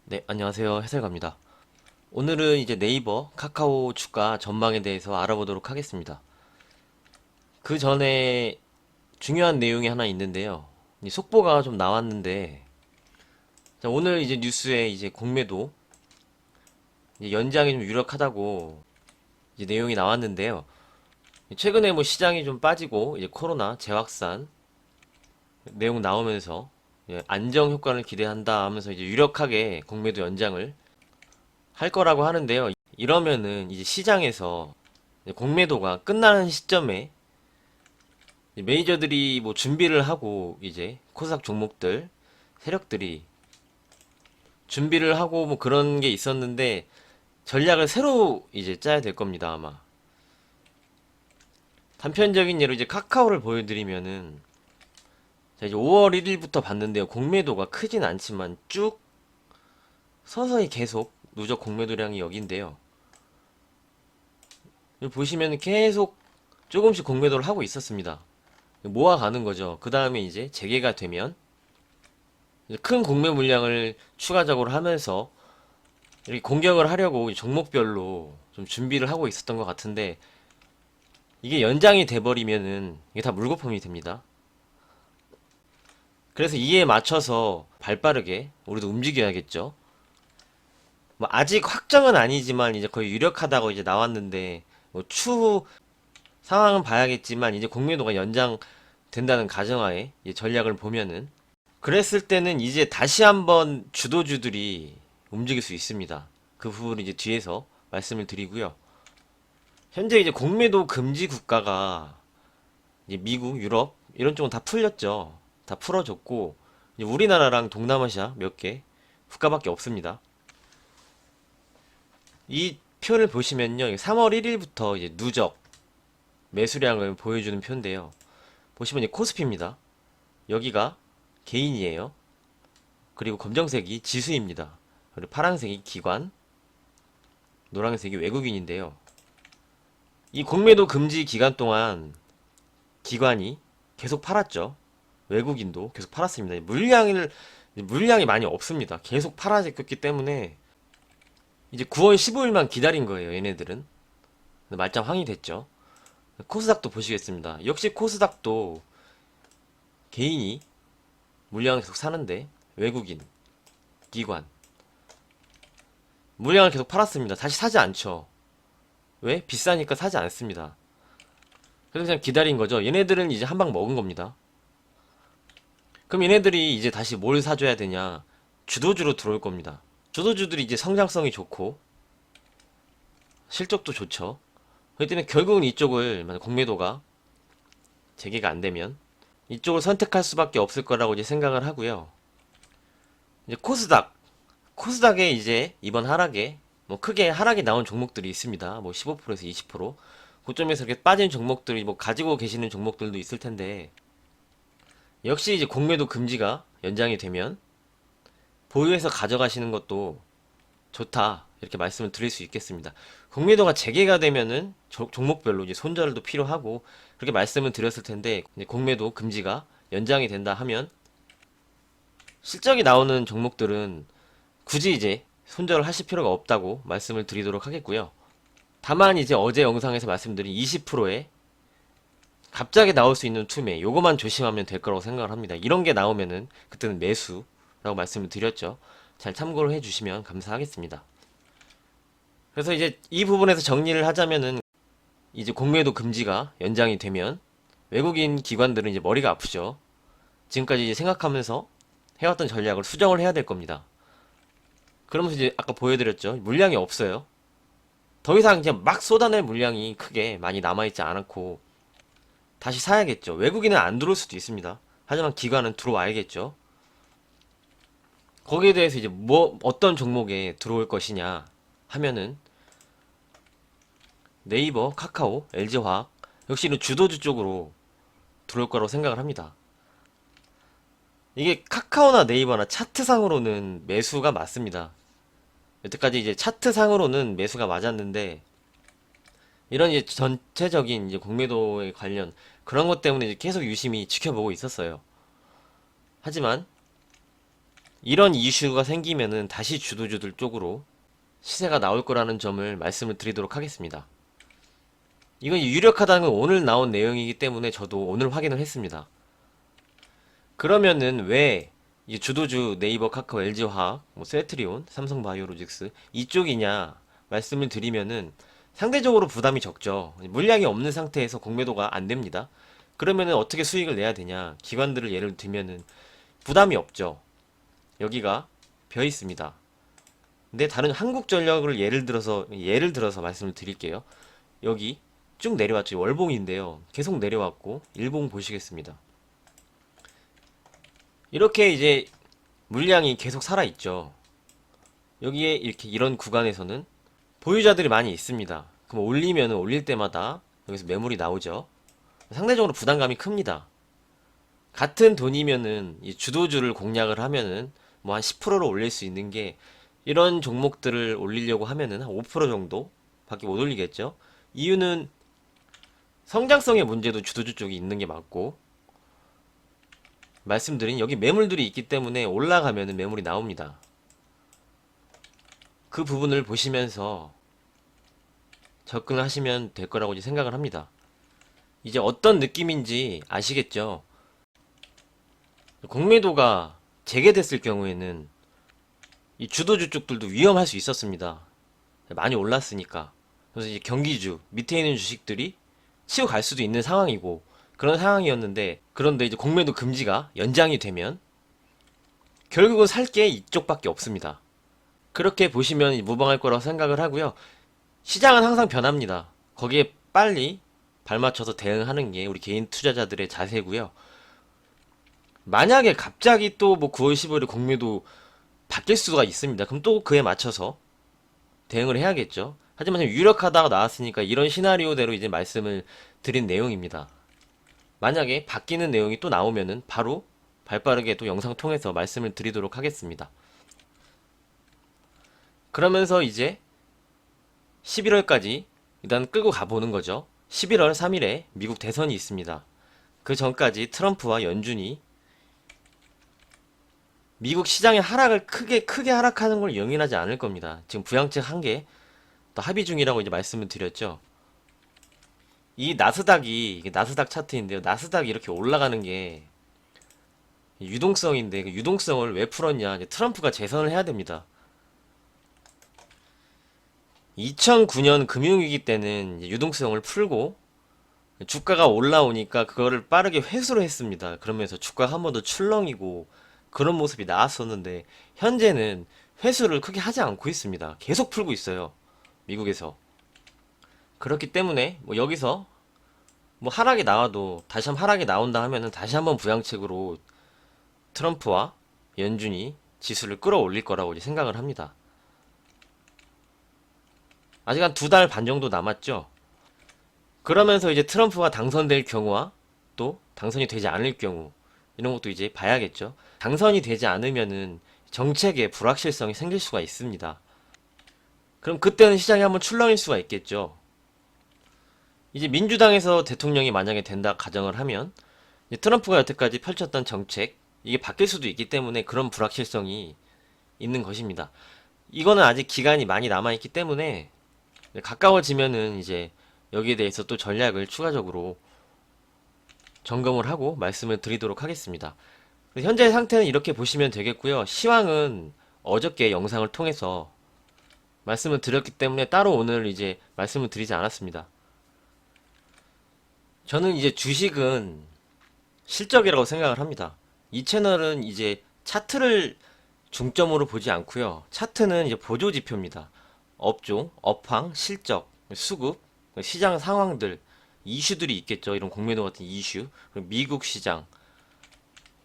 네, 안녕하세요. 해설가입니다. 오늘은 이제 네이버, 카카오 주가 전망에 대해서 알아보도록 하겠습니다. 그 전에 중요한 내용이 하나 있는데요. 이 속보가 좀 나왔는데, 자, 오늘 이제 뉴스에 이제 공매도 이제 연장이 좀 유력하다고 이제 내용이 나왔는데요. 최근에 뭐 시장이 좀 빠지고 이제 코로나 재확산 내용 나오면서 안정 효과를 기대한다 하면서 이제 유력하게 공매도 연장을 할 거라고 하는데요. 이러면은 이제 시장에서 공매도가 끝나는 시점에 메이저들이 뭐 준비를 하고 이제 코스닥 종목들 세력들이 준비를 하고 뭐 그런 게 있었는데 전략을 새로 이제 짜야 될 겁니다 아마. 단편적인 예로 이제 카카오를 보여드리면은 자 이제 5월 1일부터 봤는데요. 공매도가 크진 않지만 쭉 서서히 계속 누적 공매도량이 여긴데요. 여기 보시면 계속 조금씩 공매도를 하고 있었습니다. 모아가는 거죠. 그 다음에 이제 재개가 되면 이제 큰 공매 물량을 추가적으로 하면서 이렇게 공격을 하려고 종목별로 좀 준비를 하고 있었던 것 같은데 이게 연장이 돼버리면은 이게 다 물거품이 됩니다. 그래서 이에 맞춰서 발빠르게 우리도 움직여야겠죠. 뭐 아직 확정은 아니지만 이제 거의 유력하다고 이제 나왔는데 뭐 추후 상황은 봐야겠지만 이제 공매도가 연장된다는 가정하에 이제 전략을 보면은 그랬을 때는 이제 다시 한번 주도주들이 움직일 수 있습니다. 그 부분을 이제 뒤에서 말씀을 드리고요. 현재 이제 공매도 금지 국가가 이제 미국, 유럽 이런 쪽은 다 풀렸죠. 다 풀어줬고 이제 우리나라랑 동남아시아 몇 개 국가밖에 없습니다. 이 표를 보시면요, 3월 1일부터 이제 누적 매수량을 보여주는 표인데요. 보시면 이제 코스피입니다. 여기가 개인이에요. 그리고 검정색이 지수입니다. 그리고 파란색이 기관, 노란색이 외국인인데요. 이 공매도 금지 기간 동안 기관이 계속 팔았죠. 외국인도 계속 팔았습니다. 물량이 많이 없습니다. 계속 팔아졌기 때문에 이제 9월 15일만 기다린 거예요. 얘네들은 말짱 황이 됐죠. 코스닥도 보시겠습니다. 역시 코스닥도 개인이 물량을 계속 사는데 외국인, 기관 물량을 계속 팔았습니다. 다시 사지 않죠. 왜? 비싸니까 사지 않습니다. 그래서 그냥 기다린 거죠. 얘네들은 이제 한 방 먹은 겁니다. 그럼 얘네들이 이제 다시 뭘 사줘야 되냐? 주도주로 들어올 겁니다. 주도주들이 이제 성장성이 좋고 실적도 좋죠. 그렇기 때문에 결국은 이쪽을 만약 공매도가 재개가 안 되면 이쪽을 선택할 수밖에 없을 거라고 이제 생각을 하고요. 이제 코스닥에 이제 이번 하락에 뭐 크게 하락이 나온 종목들이 있습니다. 뭐 15%에서 20%. 고점에서 이렇게 빠진 종목들이 뭐 가지고 계시는 종목들도 있을 텐데 역시 이제 공매도 금지가 연장이 되면 보유해서 가져가시는 것도 좋다 이렇게 말씀을 드릴 수 있겠습니다. 공매도가 재개가 되면은 종목별로 이제 손절도 필요하고 그렇게 말씀을 드렸을 텐데 이제 공매도 금지가 연장이 된다 하면 실적이 나오는 종목들은 굳이 이제 손절을 하실 필요가 없다고 말씀을 드리도록 하겠고요. 다만 이제 어제 영상에서 말씀드린 20%의 갑자기 나올 수 있는 투매 요거만 조심하면 될 거라고 생각을 합니다. 이런 게 나오면은 그때는 매수라고 말씀을 드렸죠. 잘 참고를 해주시면 감사하겠습니다. 그래서 이제 이 부분에서 정리를 하자면은 이제 공매도 금지가 연장이 되면 외국인 기관들은 이제 머리가 아프죠. 지금까지 이제 생각하면서 해왔던 전략을 수정을 해야 될 겁니다. 그러면서 이제 아까 보여드렸죠. 물량이 없어요. 더 이상 그냥 막 쏟아낼 물량이 크게 많이 남아있지 않고 다시 사야겠죠. 외국인은 안 들어올 수도 있습니다. 하지만 기관은 들어와야겠죠. 거기에 대해서 이제 뭐 어떤 종목에 들어올 것이냐 하면은 네이버, 카카오, LG화학 역시는 주도주 쪽으로 들어올 거라고 생각을 합니다. 이게 카카오나 네이버나 차트상으로는 매수가 맞습니다. 여태까지 이제 차트상으로는 매수가 맞았는데 이런 이제 전체적인 이제 공매도에 관련 그런 것 때문에 이제 계속 유심히 지켜보고 있었어요. 하지만 이런 이슈가 생기면은 다시 주도주들 쪽으로 시세가 나올 거라는 점을 말씀을 드리도록 하겠습니다. 이건 유력하다는 건 오늘 나온 내용이기 때문에 저도 오늘 확인을 했습니다. 그러면은 왜 이 주도주 네이버, 카카오, LG화학, 뭐 셀트리온, 삼성바이오로직스 이쪽이냐 말씀을 드리면은 상대적으로 부담이 적죠. 물량이 없는 상태에서 공매도가 안 됩니다. 그러면은 어떻게 수익을 내야 되냐? 기관들을 예를 들면은 부담이 없죠. 여기가 벼 있습니다. 근데 다른 한국전력을 예를 들어서 말씀을 드릴게요. 여기 쭉 내려왔죠. 월봉인데요. 계속 내려왔고 일봉 보시겠습니다. 이렇게 이제 물량이 계속 살아있죠. 여기에 이렇게 이런 구간에서는 보유자들이 많이 있습니다. 그럼 올리면 올릴 때마다 여기서 매물이 나오죠. 상대적으로 부담감이 큽니다. 같은 돈이면은 이 주도주를 공략을 하면은 뭐 한 10%로 올릴 수 있는 게 이런 종목들을 올리려고 하면은 한 5% 정도 밖에 못 올리겠죠. 이유는 성장성의 문제도 주도주 쪽이 있는 게 맞고, 말씀드린 여기 매물들이 있기 때문에 올라가면은 매물이 나옵니다. 그 부분을 보시면서 접근을 하시면 될 거라고 이제 생각을 합니다. 이제 어떤 느낌인지 아시겠죠? 공매도가 재개됐을 경우에는 이 주도주 쪽들도 위험할 수 있었습니다. 많이 올랐으니까. 그래서 이제 경기주 밑에 있는 주식들이 치고 갈 수도 있는 상황이고 그런 상황이었는데, 그런데 이제 공매도 금지가 연장이 되면 결국은 살 게 이쪽밖에 없습니다. 그렇게 보시면 무방할 거라고 생각을 하고요. 시장은 항상 변합니다. 거기에 빨리 발맞춰서 대응하는 게 우리 개인 투자자들의 자세고요. 만약에 갑자기 또 뭐 9월 15일에 공매도 바뀔 수가 있습니다. 그럼 또 그에 맞춰서 대응을 해야겠죠. 하지만 지금 유력하다가 나왔으니까 이런 시나리오대로 이제 말씀을 드린 내용입니다. 만약에 바뀌는 내용이 또 나오면은 바로 발빠르게 또 영상 통해서 말씀을 드리도록 하겠습니다. 그러면서 이제 11월까지 일단 끌고 가보는 거죠. 11월 3일에 미국 대선이 있습니다. 그 전까지 트럼프와 연준이 미국 시장의 하락을 크게 하락하는 걸 용인하지 않을 겁니다. 지금 부양책 한 개 또 합의 중이라고 이제 말씀을 드렸죠. 이 나스닥이, 이게 나스닥 차트인데요. 나스닥이 이렇게 올라가는 게 유동성인데, 그 유동성을 왜 풀었냐? 이제 트럼프가 재선을 해야 됩니다. 2009년 금융위기 때는 이제 유동성을 풀고 주가가 올라오니까 그거를 빠르게 회수를 했습니다. 그러면서 주가가 한 번 더 출렁이고 그런 모습이 나왔었는데, 현재는 회수를 크게 하지 않고 있습니다. 계속 풀고 있어요. 미국에서. 그렇기 때문에 뭐 여기서 뭐 하락이 나와도 다시 한번 하락이 나온다 하면은 다시 한번 부양책으로 트럼프와 연준이 지수를 끌어올릴 거라고 이제 생각을 합니다. 아직 한 2달 반 정도 남았죠. 그러면서 이제 트럼프가 당선될 경우와 또 당선이 되지 않을 경우, 이런 것도 이제 봐야겠죠. 당선이 되지 않으면은 정책에 불확실성이 생길 수가 있습니다. 그럼 그때는 시장이 한번 출렁일 수가 있겠죠. 이제 민주당에서 대통령이 만약에 된다 가정을 하면 이제 트럼프가 여태까지 펼쳤던 정책, 이게 바뀔 수도 있기 때문에 그런 불확실성이 있는 것입니다. 이거는 아직 기간이 많이 남아있기 때문에 가까워지면은 이제 여기에 대해서 또 전략을 추가적으로 점검을 하고 말씀을 드리도록 하겠습니다. 현재 상태는 이렇게 보시면 되겠고요. 시황은 어저께 영상을 통해서 말씀을 드렸기 때문에 따로 오늘 이제 말씀을 드리지 않았습니다. 저는 이제 주식은 실적이라고 생각을 합니다. 이 채널은 이제 차트를 중점으로 보지 않고요. 차트는 이제 보조 지표입니다. 업종, 업황, 실적, 수급, 시장 상황들, 이슈들이 있겠죠. 이런 공매도 같은 이슈, 그리고 미국 시장,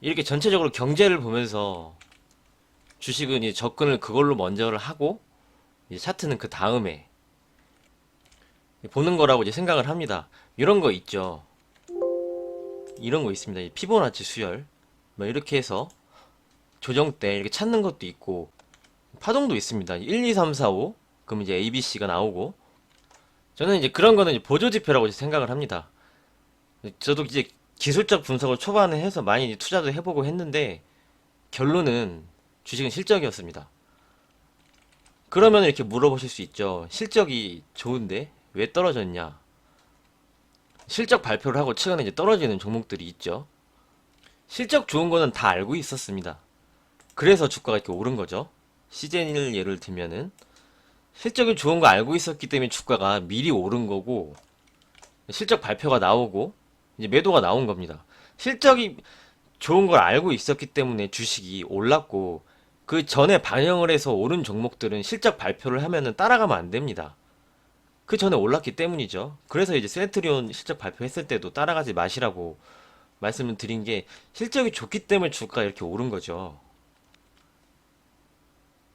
이렇게 전체적으로 경제를 보면서 주식은 이제 접근을 그걸로 먼저를 하고 이제 차트는 그 다음에 보는 거라고 이제 생각을 합니다. 이런 거 있죠. 이런 거 있습니다. 이 피보나치 수열, 뭐 이렇게 해서 조정 때 이렇게 찾는 것도 있고, 파동도 있습니다. 1, 2, 3, 4, 5. 그럼 이제 ABC가 나오고, 저는 이제 그런 거는 이제 보조지표라고 이제 생각을 합니다. 저도 이제 기술적 분석을 초반에 해서 많이 투자도 해보고 했는데, 결론은 주식은 실적이었습니다. 그러면 이렇게 물어보실 수 있죠. 실적이 좋은데 왜 떨어졌냐? 실적 발표를 하고 최근에 이제 떨어지는 종목들이 있죠. 실적 좋은 거는 다 알고 있었습니다. 그래서 주가가 이렇게 오른 거죠. 시젠을 예를 들면은 실적이 좋은 거 알고 있었기 때문에 주가가 미리 오른 거고, 실적 발표가 나오고 이제 매도가 나온 겁니다. 실적이 좋은 걸 알고 있었기 때문에 주식이 올랐고, 그 전에 반영을 해서 오른 종목들은 실적 발표를 하면은 따라가면 안 됩니다. 그 전에 올랐기 때문이죠. 그래서 이제 센트리온 실적 발표했을 때도 따라가지 마시라고 말씀을 드린 게, 실적이 좋기 때문에 주가가 이렇게 오른 거죠.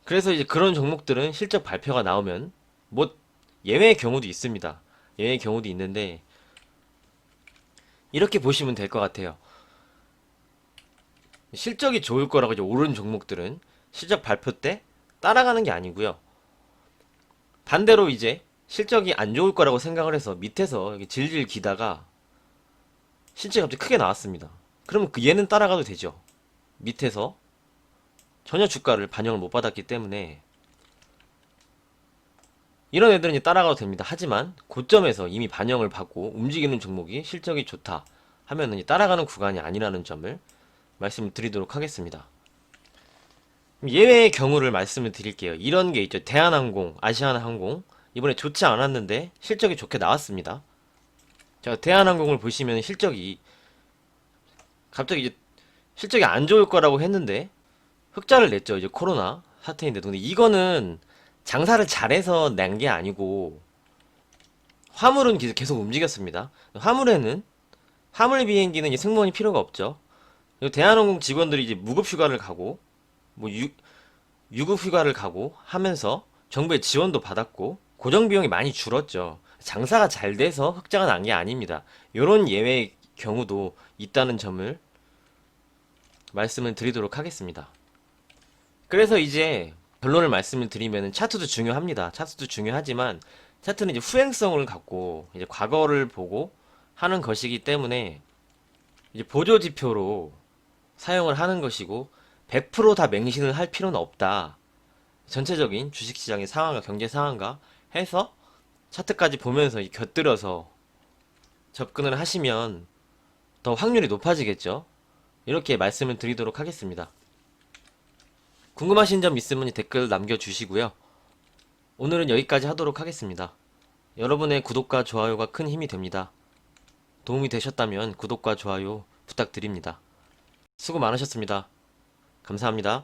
그래서 이제 그런 종목들은 실적 발표가 나오면 뭐 예외의 경우도 있습니다. 예외의 경우도 있는데 이렇게 보시면 될 것 같아요. 실적이 좋을 거라고 이제 오른 종목들은 실적 발표 때 따라가는 게 아니고요. 반대로 이제 실적이 안 좋을 거라고 생각을 해서 밑에서 이렇게 질질 기다가 실적이 갑자기 크게 나왔습니다. 그러면 그 얘는 따라가도 되죠. 밑에서 전혀 주가를 반영을 못 받았기 때문에 이런 애들은 이제 따라가도 됩니다. 하지만 고점에서 이미 반영을 받고 움직이는 종목이 실적이 좋다 하면은 이제 따라가는 구간이 아니라는 점을 말씀을 드리도록 하겠습니다. 예외의 경우를 말씀을 드릴게요. 이런 게 있죠. 대한항공, 아시아나항공 이번에 좋지 않았는데 실적이 좋게 나왔습니다. 자, 대한항공을 보시면 실적이 갑자기 이제 실적이 안 좋을 거라고 했는데 흑자를 냈죠. 이제 코로나 사태인데도. 근데 이거는 장사를 잘해서 낸 게 아니고 화물은 계속 움직였습니다. 화물 비행기는 이제 승무원이 필요가 없죠. 그리고 대한항공 직원들이 이제 무급 휴가를 가고 뭐 유급 휴가를 가고 하면서 정부의 지원도 받았고 고정 비용이 많이 줄었죠. 장사가 잘 돼서 흑자가 난 게 아닙니다. 이런 예외의 경우도 있다는 점을 말씀을 드리도록 하겠습니다. 그래서 이제 결론을 말씀을 드리면 차트도 중요합니다. 차트도 중요하지만 차트는 이제 후행성을 갖고 이제 과거를 보고 하는 것이기 때문에 이제 보조 지표로 사용을 하는 것이고 100%다 맹신을 할 필요는 없다. 전체적인 주식시장의 상황과 경제 상황과 해서 차트까지 보면서 곁들여서 접근을 하시면 더 확률이 높아지겠죠. 이렇게 말씀을 드리도록 하겠습니다. 궁금하신 점 있으면 댓글 남겨주시고요. 오늘은 여기까지 하도록 하겠습니다. 여러분의 구독과 좋아요가 큰 힘이 됩니다. 도움이 되셨다면 구독과 좋아요 부탁드립니다. 수고 많으셨습니다. 감사합니다.